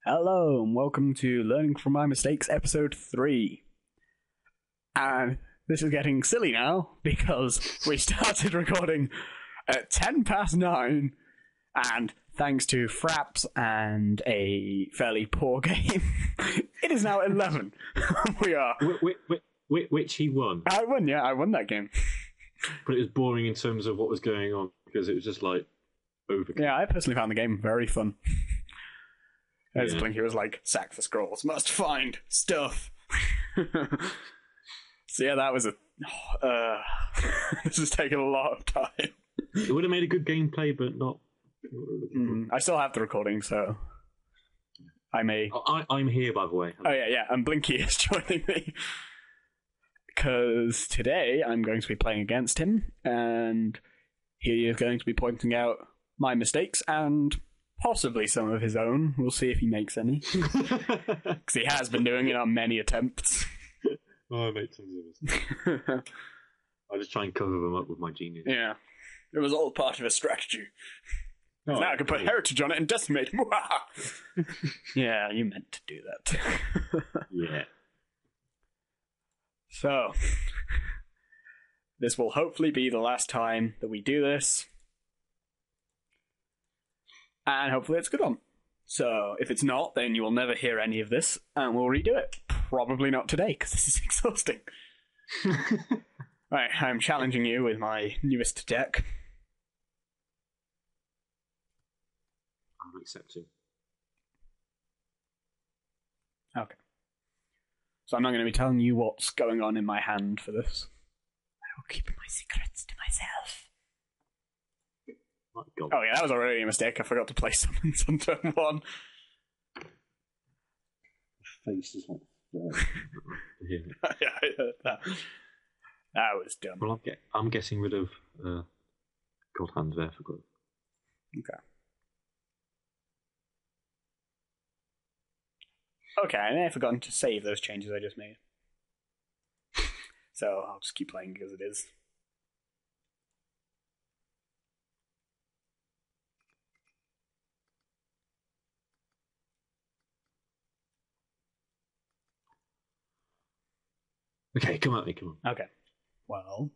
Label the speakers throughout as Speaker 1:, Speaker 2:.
Speaker 1: Hello, and welcome to Learning from My Mistakes, episode 3. And this is getting silly now, because we started recording at 10 past 9, and thanks to fraps and a fairly poor game, it is now 11. We are...
Speaker 2: Which he won.
Speaker 1: I won that game.
Speaker 2: But it was boring in terms of what was going on, because it was just like, overkill.
Speaker 1: Yeah, I personally found the game very fun. As Blinky was like, sack the scrolls, must find stuff. So yeah, that was a... this is taking a lot of time.
Speaker 2: It would have made a good gameplay, but not...
Speaker 1: I still have the recording, so... I may...
Speaker 2: I'm here, by the way.
Speaker 1: Oh yeah, and Blinky is joining me. Because today I'm going to be playing against him, and he is going to be pointing out my mistakes and... possibly some of his own. We'll see if he makes any. Because he has been doing it on many attempts.
Speaker 2: Oh, I made tons of mistakes. I just try and cover them up with my genius.
Speaker 1: Yeah. It was all part of a strategy.
Speaker 2: Oh,
Speaker 1: now I can put heritage on it and decimate him. Yeah, you meant to do that.
Speaker 2: Yeah.
Speaker 1: So, this will hopefully be the last time that we do this. And hopefully it's a good one. So, if it's not, then you will never hear any of this, and we'll redo it. Probably not today, because this is exhausting. Right, I'm challenging you with my newest deck.
Speaker 2: I'm accepting.
Speaker 1: Okay. So I'm not going to be telling you what's going on in my hand for this. I will keep my secrets to myself.
Speaker 2: My God.
Speaker 1: Oh yeah, that was already a mistake. I forgot to play summons on turn 1.
Speaker 2: Face is like...
Speaker 1: Yeah, I heard that. That was dumb.
Speaker 2: Well, I'm getting rid of God Hand there for good.
Speaker 1: Okay. Okay, I may have forgotten to save those changes I just made. So I'll just keep playing because it is.
Speaker 2: Okay, come at me, come on.
Speaker 1: Okay. Well.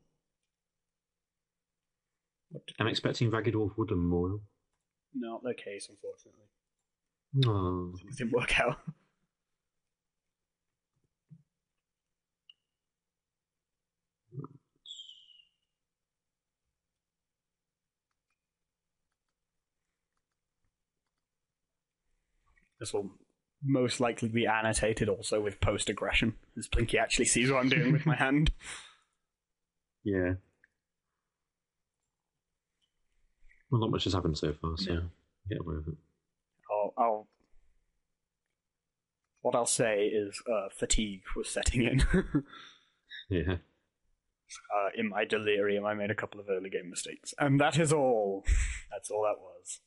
Speaker 2: I'm expecting Ragged Wolf Wood and Moil.
Speaker 1: Not the case, unfortunately.
Speaker 2: Oh.
Speaker 1: It didn't work out. This will most likely be annotated also with post-aggression, as Blinky actually sees what I'm doing with my hand.
Speaker 2: Yeah. Well, not much has happened so far, so get away with it.
Speaker 1: What I'll say is fatigue was setting in.
Speaker 2: Yeah.
Speaker 1: In my delirium, I made a couple of early game mistakes. And that is all. That's all that was.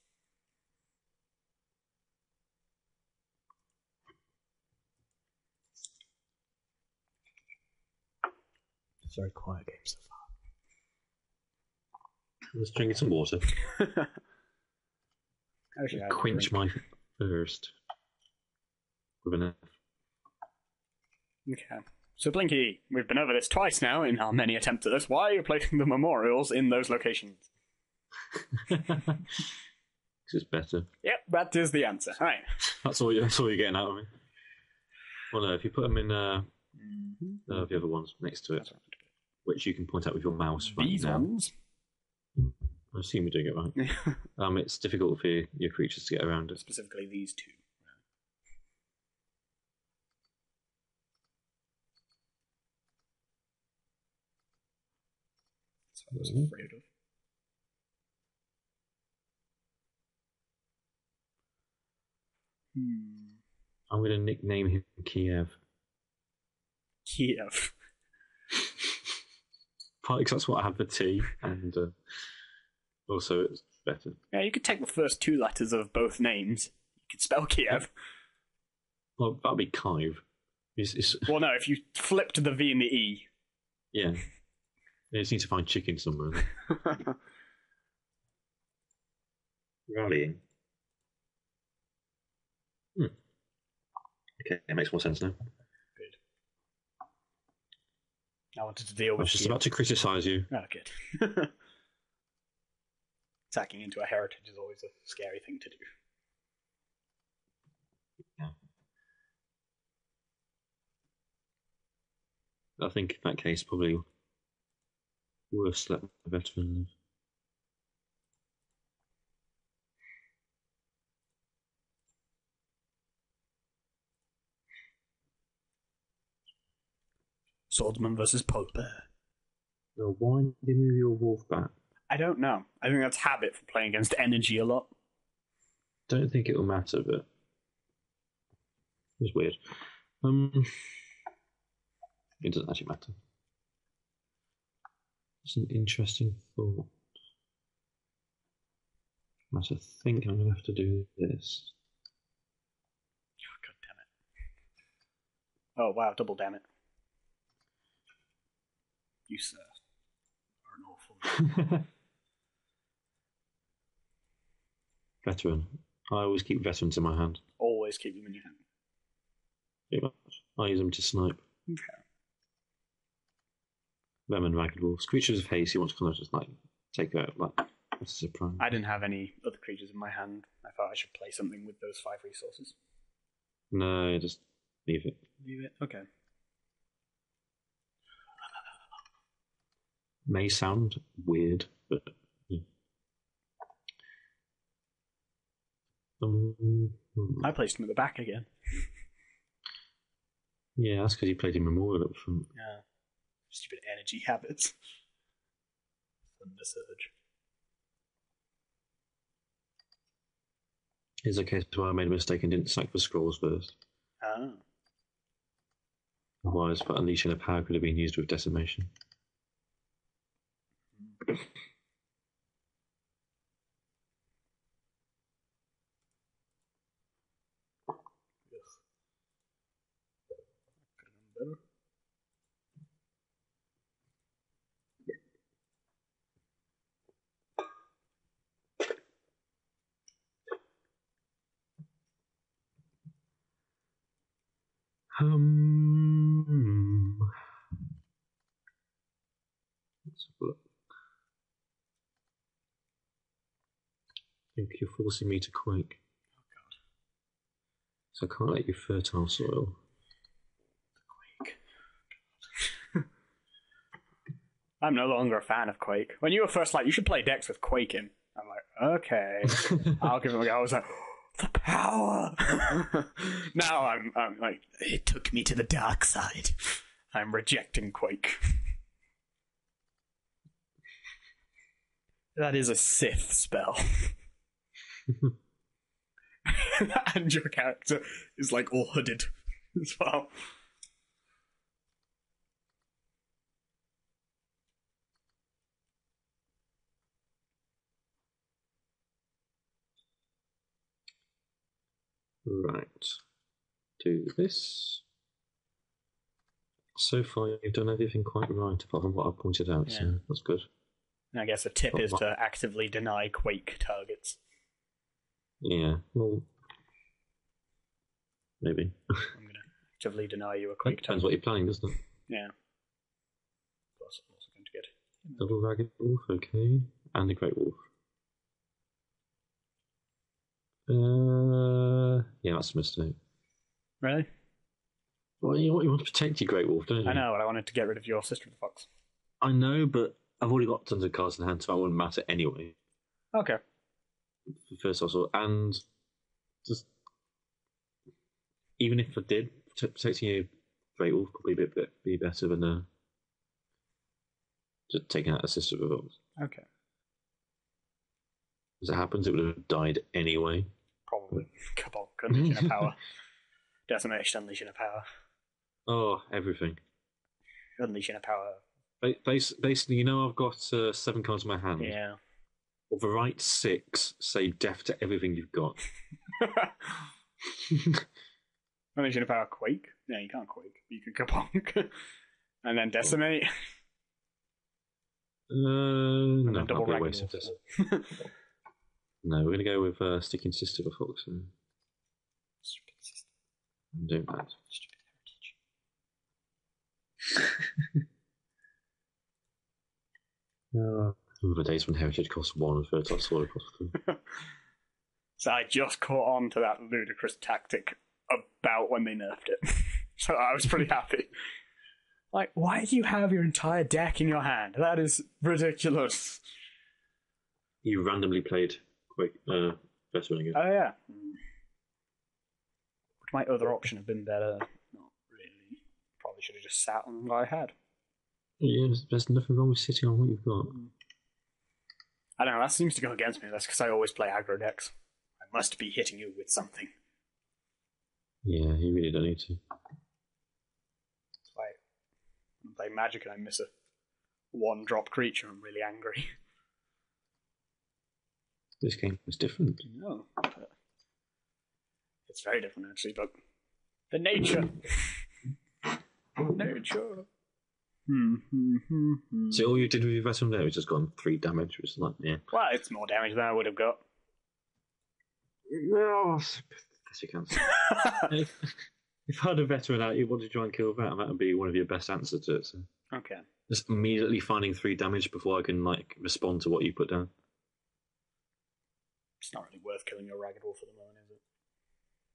Speaker 1: It's a very quiet game so far.
Speaker 2: I'm just drinking some water.
Speaker 1: Actually,
Speaker 2: Quench my thirst. With an F.
Speaker 1: Okay. So, Blinky, we've been over this twice now in our many attempts at this. Why are you placing the memorials in those locations?
Speaker 2: It's better.
Speaker 1: Yep, that is the answer. All right.
Speaker 2: That's all you're getting out of me. Well, no, if you put them in the other ones next to it, which you can point out with your mouse right
Speaker 1: These
Speaker 2: now.
Speaker 1: ones?
Speaker 2: I assume you're doing it right. It's difficult for your creatures to get around it.
Speaker 1: Specifically these two. That's what I was afraid of.
Speaker 2: I'm going to nickname him Kiev.
Speaker 1: Kiev.
Speaker 2: Partly because that's what I have for tea, and also it's better.
Speaker 1: Yeah, you could take the first 2 letters of both names. You could spell Kiev.
Speaker 2: Well, that'd be Kive.
Speaker 1: Well, no, if you flipped the V and the E.
Speaker 2: Yeah. You just need to find chicken somewhere. Rallying. Okay, it makes more sense now.
Speaker 1: Good. I wanted to deal
Speaker 2: I
Speaker 1: with
Speaker 2: was just about to criticise you.
Speaker 1: Oh, good. Attacking into a heritage is always a scary thing to do.
Speaker 2: Yeah. I think in that case, probably worse let the veteran live.
Speaker 1: Swordsman versus polar bear.
Speaker 2: Well, why did you move your wolf back?
Speaker 1: I don't know. I think that's habit for playing against energy a lot.
Speaker 2: Don't think it will matter, but it's weird. It doesn't actually matter. It's an interesting thought. I think I'm going to have to do this.
Speaker 1: Oh, God damn it. Oh, wow, double damn it. You, sir, are an awful man.
Speaker 2: Veteran. I always keep veterans in my hand.
Speaker 1: Always keep them in your hand.
Speaker 2: Pretty much. I use them to snipe.
Speaker 1: Okay.
Speaker 2: Lemon ragged wolves. Creatures of haste, you want to kind of just like take out like that's a surprise.
Speaker 1: I didn't have any other creatures in my hand. I thought I should play something with those 5 resources.
Speaker 2: No, just leave it.
Speaker 1: Leave it? Okay.
Speaker 2: May sound weird, but yeah.
Speaker 1: I placed him at the back again.
Speaker 2: Yeah, that's because you played in Memorial up front.
Speaker 1: Yeah. Stupid energy habits. Thunder Surge.
Speaker 2: Here's a case where I made a mistake and didn't sack the scrolls first.
Speaker 1: Ah.
Speaker 2: Otherwise, for unleashing a power could have been used with decimation. Let's have a look. I think you're forcing me to quake.
Speaker 1: Oh, God.
Speaker 2: So I can't let you fertile soil.
Speaker 1: Quake. I'm no longer a fan of Quake. When you were first like, you should play decks with Quake in. I'm like, okay. I'll give him a go. I was like, the power! Now I'm like, it took me to the dark side. I'm rejecting Quake. That is a Sith spell. And your character is like all hooded as well.
Speaker 2: Right. Do this. So far, you've done everything quite right, apart from what I pointed out, so that's good.
Speaker 1: And I guess a tip is to actively deny Quake targets.
Speaker 2: Yeah, well, maybe.
Speaker 1: I'm going to actively deny you a Quake target.
Speaker 2: Depends what you're planning, doesn't it?
Speaker 1: Yeah. Plus, I'm also going to get
Speaker 2: Double ragged wolf, okay. And a great wolf. Yeah, that's a mistake.
Speaker 1: Really?
Speaker 2: Well, you want to protect your great wolf, don't you?
Speaker 1: I know, but I wanted to get rid of your sister fox.
Speaker 2: I know, but I've already got tons of cards in hand, so that wouldn't matter anyway.
Speaker 1: Okay.
Speaker 2: First also, and just even if I did, protecting your great wolf probably be better than just taking out a sister of a fox.
Speaker 1: Okay.
Speaker 2: As it happens, it would have died anyway.
Speaker 1: Probably. Kabonk, unleashing a power. Decimation, unleashing a power.
Speaker 2: Oh, everything.
Speaker 1: Unleashing a power.
Speaker 2: Basically, you know, I've got 7 cards in my hand.
Speaker 1: Yeah.
Speaker 2: Well, the right 6 say death to everything you've got.
Speaker 1: Unleashing a power, Quake? Yeah, you can't Quake. You can Kabonk. And then Decimate.
Speaker 2: No,
Speaker 1: then double
Speaker 2: that'd be a
Speaker 1: ragged
Speaker 2: waste of
Speaker 1: wolf.
Speaker 2: this. No, we're going to go with Sticking Sister of a Fox. I'm doing that.
Speaker 1: Stupid
Speaker 2: heritage. Remember the days when heritage cost 1 and fertile soil cost 3.
Speaker 1: So I just caught on to that ludicrous tactic about when they nerfed it. So I was pretty happy. Like, why do you have your entire deck in your hand? That is ridiculous.
Speaker 2: You randomly played veteran again.
Speaker 1: Oh, yeah. Would my other option have been better? Not really. Probably should have just sat on what I had.
Speaker 2: Yeah, there's nothing wrong with sitting on what you've got.
Speaker 1: I don't know, that seems to go against me. That's because I always play aggro decks. I must be hitting you with something.
Speaker 2: Yeah, you really don't need to.
Speaker 1: Like, I play Magic and I miss a 1-drop creature, I'm really angry.
Speaker 2: This game is different.
Speaker 1: No. It's very different, actually, but the nature. Nature.
Speaker 2: So all you did with your veteran there was just gone 3 damage, which is like, yeah.
Speaker 1: Well, it's more damage than I would have got.
Speaker 2: No, as you can see. If I had a veteran out, you want to try and kill that, and that would be one of your best answers to it. So.
Speaker 1: Okay.
Speaker 2: Just immediately finding 3 damage before I can respond to what you put down.
Speaker 1: It's not really worth killing your Ragged Wolf at the moment, is it?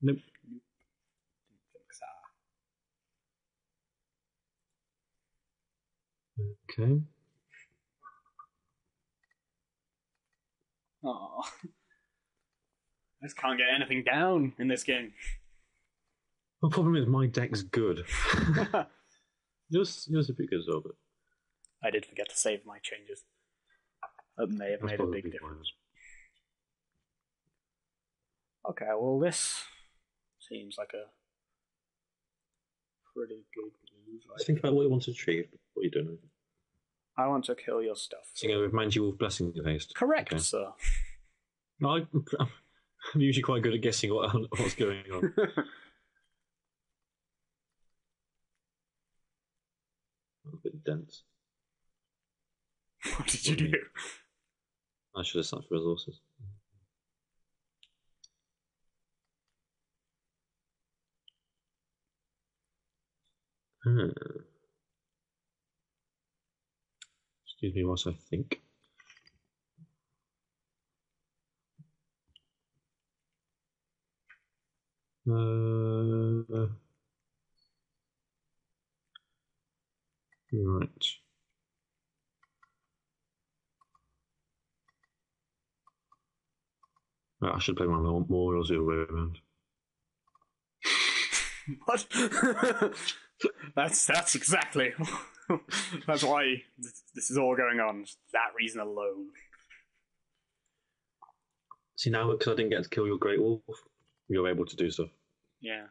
Speaker 2: Nope.
Speaker 1: Didn't think so.
Speaker 2: Okay.
Speaker 1: Oh, I just can't get anything down in this game.
Speaker 2: The problem is my deck's good. yours is a bit good as well, but
Speaker 1: I did forget to save my changes. That may have made a big difference. Okay, well this seems like a pretty good move.
Speaker 2: Just think about what you want to achieve, what you're doing.
Speaker 1: I want to kill your stuff.
Speaker 2: So you go with Mangy Wolf Blessing of Haste.
Speaker 1: Correct,
Speaker 2: okay.
Speaker 1: sir.
Speaker 2: No, I'm usually quite good at guessing what's going on. That's a bit dense.
Speaker 1: What did you do?
Speaker 2: I should have sat for resources. Excuse me whilst I think. Right. I should play my Memorials the other way around.
Speaker 1: What? That's exactly. That's why this is all going on. That reason alone.
Speaker 2: See, now because I didn't get to kill your Great Wolf, you're able to do stuff.
Speaker 1: Yeah.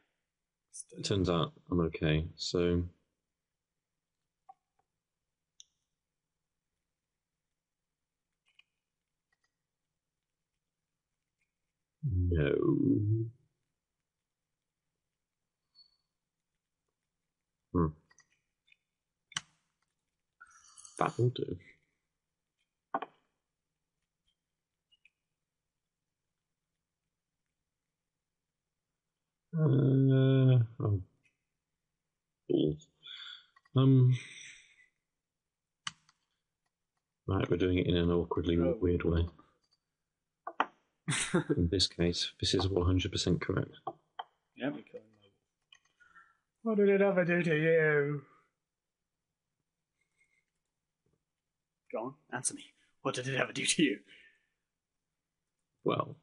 Speaker 2: It turns out I'm okay, so. No. That will do. Oh. Balls. Right, we're doing it in an awkwardly weird way. In this case, this is 100% correct.
Speaker 1: Yeah, we killed him. What did it ever do to you? Go on, answer me. What did it ever do to you?
Speaker 2: Well.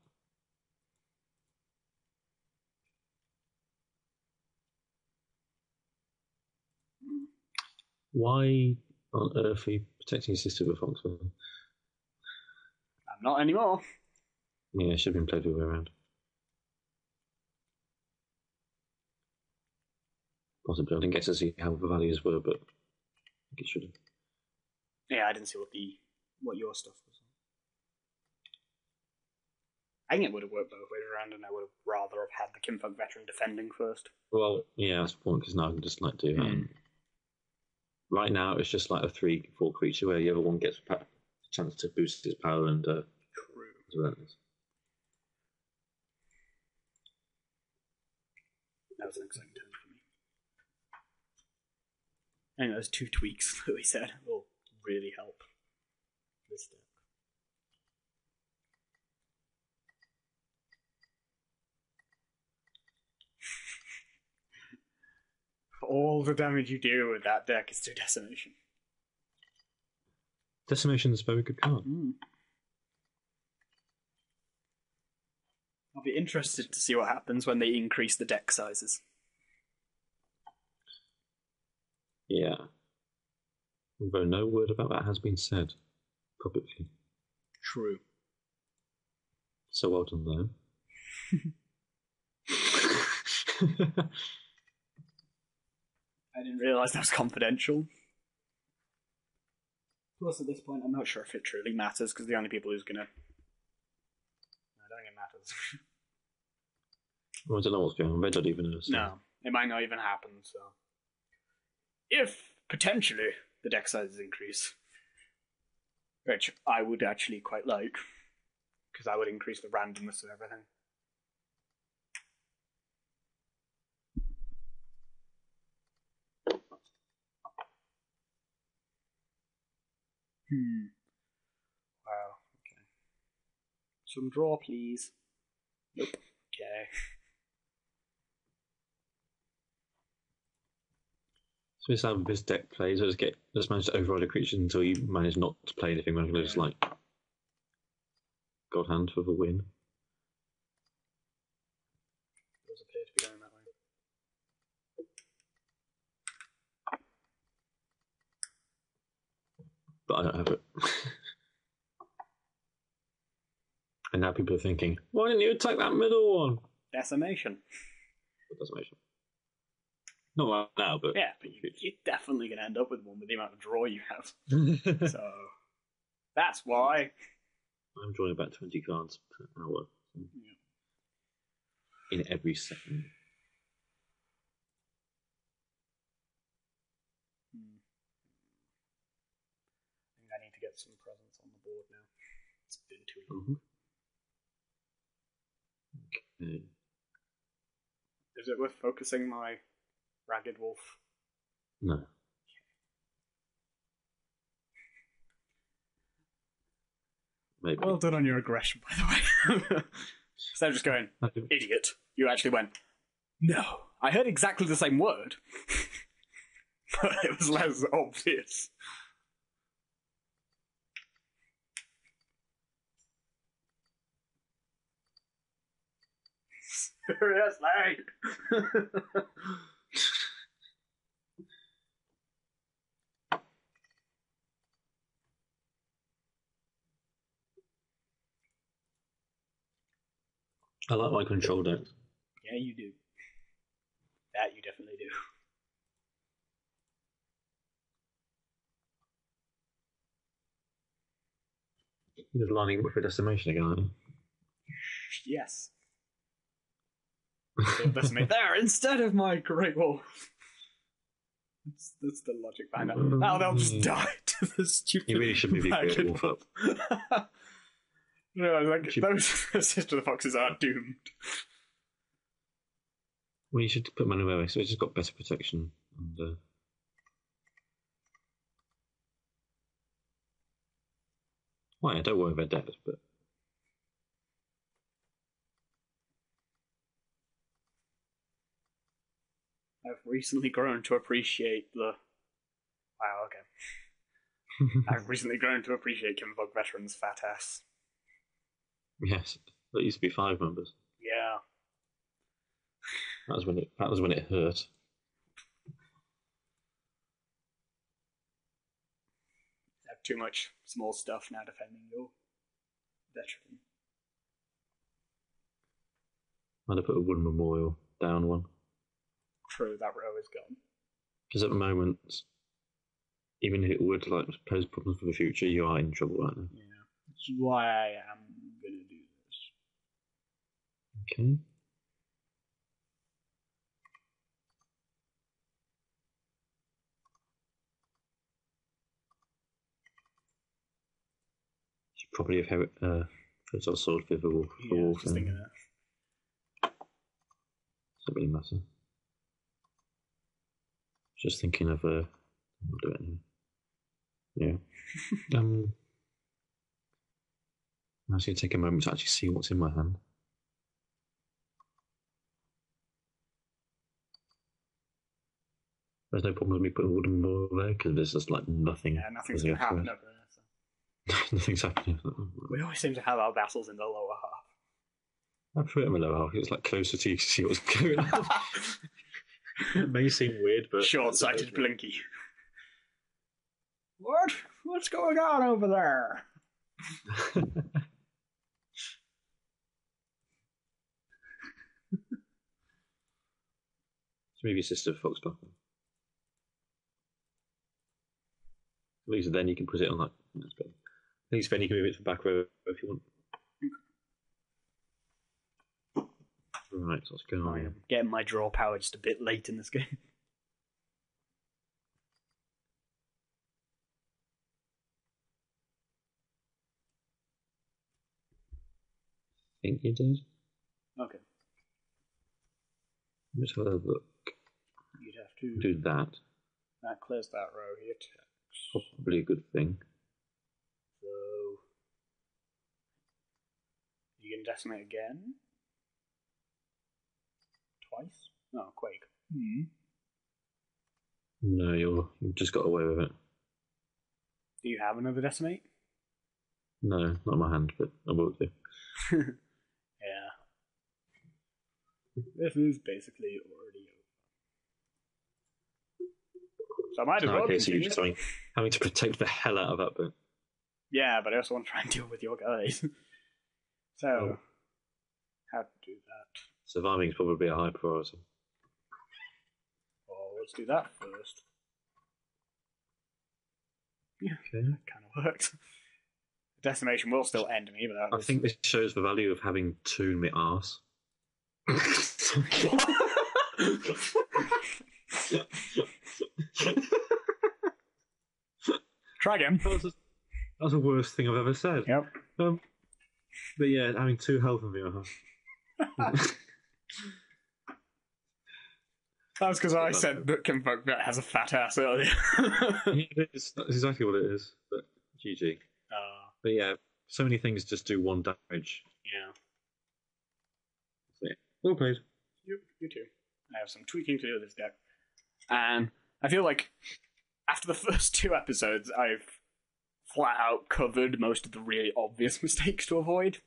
Speaker 2: Why on earth are you protecting your sister with Foxwell?
Speaker 1: I'm not anymore.
Speaker 2: Yeah, it should have been played the other way around. Possibly. I didn't get to see how the values were, but I think it should have.
Speaker 1: Yeah, I didn't see what your stuff was. I think it would have worked both ways around, and I would have rather have had the Kinfolk Veteran defending first.
Speaker 2: Well, yeah, that's the point, because now I can just do that. Right now, it's just like a 3/4 creature where the other one gets a chance to boost its power and relentless.
Speaker 1: That was an exciting turn for me. I think those 2 tweaks that we said will really help this deck. All the damage you do with that deck is to Decimation.
Speaker 2: Decimation is a very good card.
Speaker 1: I'll be interested to see what happens when they increase the deck sizes.
Speaker 2: Yeah. Although no word about that has been said publicly.
Speaker 1: True.
Speaker 2: So well done there.
Speaker 1: I didn't realise that was confidential. Plus, at this point, I'm not sure if it truly matters, because the only people who's gonna... I don't think it matters.
Speaker 2: Well, I don't know what's going on. Red don't even know. So.
Speaker 1: No, it might not even happen, so... If, potentially, the deck sizes increase, which I would actually quite like, because that would increase the randomness of everything. Wow, okay. Some draw, please. Nope. Okay.
Speaker 2: So this is how this deck plays. Just manage to override a creature until you manage not to play anything. When it's like God Hand for the win.
Speaker 1: Does appear to be going that way.
Speaker 2: But I don't have it. And now people are thinking, why didn't you attack that middle one?
Speaker 1: Decimation.
Speaker 2: Decimation. Not right now, but...
Speaker 1: Yeah, but you're definitely going to end up with one with the amount of draw you have. So, that's why.
Speaker 2: I'm drawing about 20 cards per hour.
Speaker 1: Yeah.
Speaker 2: In every second.
Speaker 1: I think I need to get some presence on the board now. It's been too long.
Speaker 2: Okay.
Speaker 1: Is it worth focusing my Ragged Wolf?
Speaker 2: No. Maybe.
Speaker 1: Well done on your aggression, by the way. Instead of just going, idiot, you actually went, no. I heard exactly the same word, but it was less obvious. Seriously!
Speaker 2: I like my control deck.
Speaker 1: Yeah, you do. That you definitely do.
Speaker 2: You're lining up for Decimation again, aren't you?
Speaker 1: Yes. Decimate there instead of my Great Wolf. That's the logic behind that. Now they'll just die to the stupid.
Speaker 2: You really should be Great Wolf up.
Speaker 1: No, like, those Sister of the Foxes are doomed.
Speaker 2: Well, you should put money away, so it's just got better protection. And, well, yeah, don't worry about that, but...
Speaker 1: I've recently grown to appreciate the... Wow, okay. I've recently grown to appreciate Kimvog Veteran's fat ass.
Speaker 2: Yes, that used to be 5 members.
Speaker 1: Yeah.
Speaker 2: That was when it hurt.
Speaker 1: I have too much small stuff now defending your veteran.
Speaker 2: I'd have put a wooden memorial down one.
Speaker 1: True, that row is gone.
Speaker 2: Because at the moment, even if it would like pose problems for the future, you are in trouble right now.
Speaker 1: Yeah, which is why I am going to do this.
Speaker 2: Okay. Should probably have Fertile Sword for the wolf.
Speaker 1: Yeah, just thinking that.
Speaker 2: Doesn't really matter. Just thinking of I'll do it anyway. Yeah. I'm actually going to take a moment to actually see what's in my hand. There's no problem with me putting wooden ball there because there's just like nothing.
Speaker 1: Yeah, nothing's going to happen over there. So.
Speaker 2: Nothing's happening.
Speaker 1: We always seem to have our battles in the lower half.
Speaker 2: I put it in the lower half. It's like closer to you to see what's going on. It may seem weird, but
Speaker 1: short-sighted Blinky. What? What's going on over there?
Speaker 2: So maybe your sister Foxborough. At least then you can put it on that. At least then you can move it to the back row if you want. Right, so what's going on here?
Speaker 1: Getting my draw power just a bit late in this game.
Speaker 2: I think you did.
Speaker 1: Okay.
Speaker 2: Let's have a look.
Speaker 1: You'd have to
Speaker 2: do that.
Speaker 1: That clears that row here.
Speaker 2: Probably a good thing.
Speaker 1: So you can decimate again. Twice? No, Quake.
Speaker 2: No, you've just got away with it.
Speaker 1: Do you have another decimate?
Speaker 2: No, not in my hand, but I will do.
Speaker 1: Yeah. This is basically already over. So I might as well continue.
Speaker 2: Just having to protect the hell out of that bit.
Speaker 1: Yeah, but I also want to try and deal with your guys. So, how to do that?
Speaker 2: Surviving is probably a high priority.
Speaker 1: Well, let's do that first. Yeah,
Speaker 2: okay.
Speaker 1: That kind of worked. Decimation will still end me, but
Speaker 2: I think this shows the value of having two in my arse.
Speaker 1: Try again.
Speaker 2: That was the worst thing I've ever said.
Speaker 1: Yep.
Speaker 2: But yeah, having two health in my arse.
Speaker 1: That's because I said that Kinfolk that has a fat ass earlier.
Speaker 2: That's exactly what it is. But GG. But yeah, so many things just do one damage.
Speaker 1: Yeah.
Speaker 2: So yeah, well played.
Speaker 1: You too. I have some tweaking to do with this deck. And I feel like after the first two episodes, I've flat out covered most of the really obvious mistakes to avoid.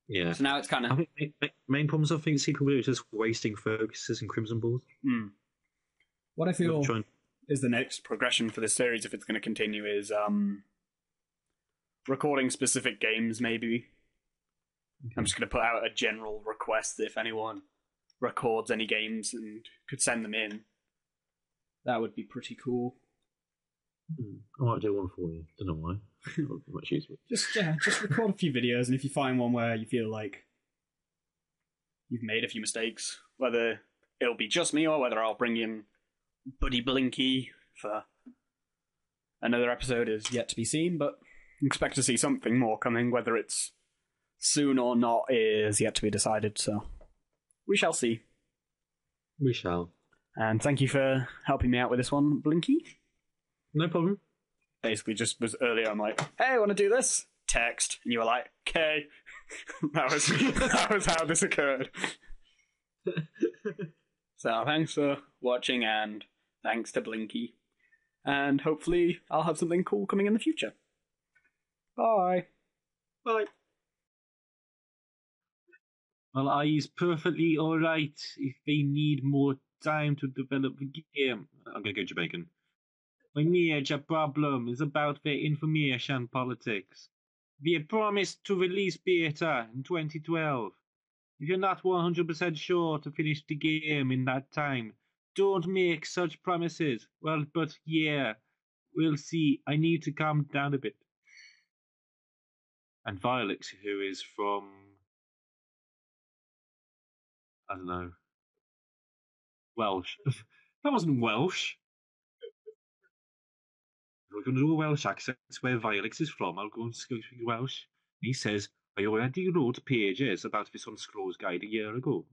Speaker 2: Yeah.
Speaker 1: So now it's kind of...
Speaker 2: I think main problems I think people do is just wasting focuses and crimson balls.
Speaker 1: What I feel is the next progression for this series, if it's going to continue, is recording specific games, maybe. Okay. I'm just going to put out a general request that if anyone records any games and could send them in, that would be pretty cool.
Speaker 2: I might do one for you. Don't know why. Much easier.
Speaker 1: Just record a few videos, and if you find one where you feel like you've made a few mistakes, whether it'll be just me or whether I'll bring in Buddy Blinky for another episode is yet to be seen, but expect to see something more coming. Whether it's soon or not is yet to be decided, so we shall see.
Speaker 2: We shall.
Speaker 1: And thank you for helping me out with this one, Blinky.
Speaker 2: No problem.
Speaker 1: Basically just was earlier, I'm like, hey, I want to do this. Text. And you were like, okay. that was how this occurred. So thanks for watching, and thanks to Blinky. And hopefully I'll have something cool coming in the future. Bye.
Speaker 2: Bye. Well, I's perfectly alright if they need more time to develop the game. I'm going to go Jamaican. My major problem is about the information politics. We promised to release beta in 2012. If you're not 100% sure to finish the game in that time, don't make such promises. Well, but yeah, we'll see. I need to calm down a bit. And Violix, who is from... I don't know. Welsh. That wasn't Welsh. We're going to do a Welsh accent where Violix is from. I'll go and speak Welsh. He says, I already wrote pages about this on Scrolls Guide a year ago.